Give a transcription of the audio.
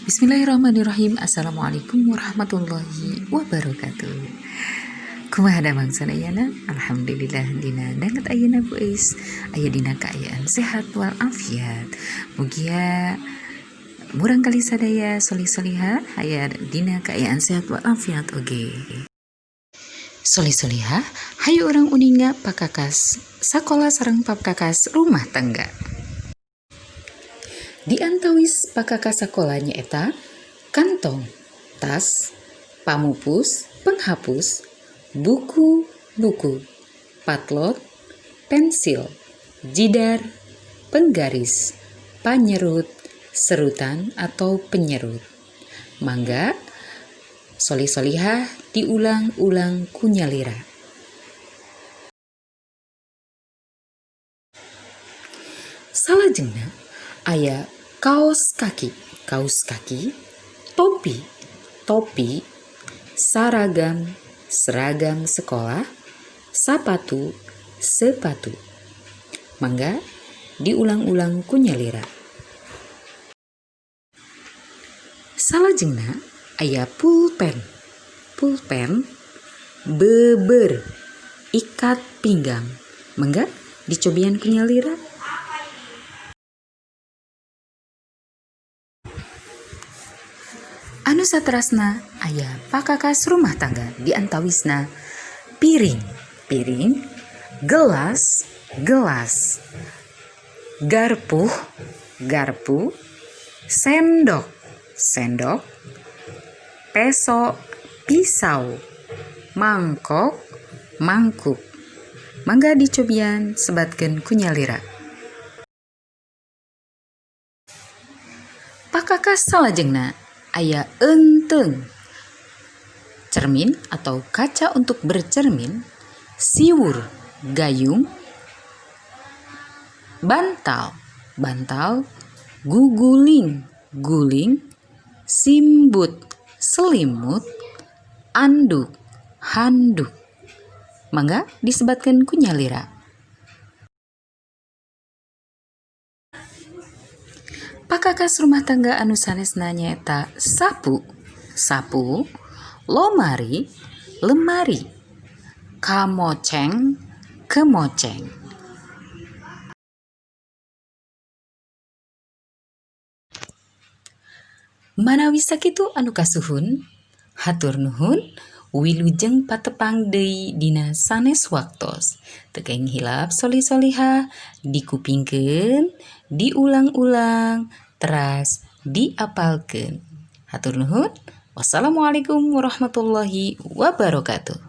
Bismillahirrahmanirrahim. Assalamualaikum warahmatullahi wabarakatuh. Kumaha damang sanayana? Alhamdulillah dina danget ayeuna bueus aya dina kaayaan sehat wal afiat. Mugia murang kali sadaya solih-soliha aya dina kaayaan sehat wal afiat oge. Solih-soliha hayu urang uninga pakakas sakola sareng pakakas rumah tangga. Di antawis pakakas sakola nyaeta kantong, tas, pamupus, penghapus, buku, patlot, pensil, jidar, penggaris, panyerut, serutan atau penyerut. Mangga solih-solihah diulang-ulang kunyalira. Salajengna aya kaos kaki, topi, seragam sekolah, sepatu. Mangga diulang-ulang kunyalira. Salajengna aya pulpen, beber, ikat pinggang. Mangga dicobian kunyalira. Anu saterasna aya pakakas rumah tangga di antawisna piring, gelas, garpu, sendok, peso, pisau, mangkok, mangkuk. Mangga dicobian sebatkeun kunyalira. Pakakas salajengna aya enteng, cermin atau kaca untuk bercermin, siwur, gayung, bantal, guling, simbut, selimut, anduk, handuk. Mangga disebatkeun kunyalira. Pakakas rumah tangga anu sanesna nyaeta sapu, lemari, kemoceng. Manawi sakitu anu kasuhun, hatur nuhun, wilujeng patepang deui dina sanes waktos. Tekeng hilap solih-solihah, dikupingkeun, diulang-ulang, teras diapalkeun. Hatur nuhun. Wassalamualaikum warahmatullahi wabarakatuh.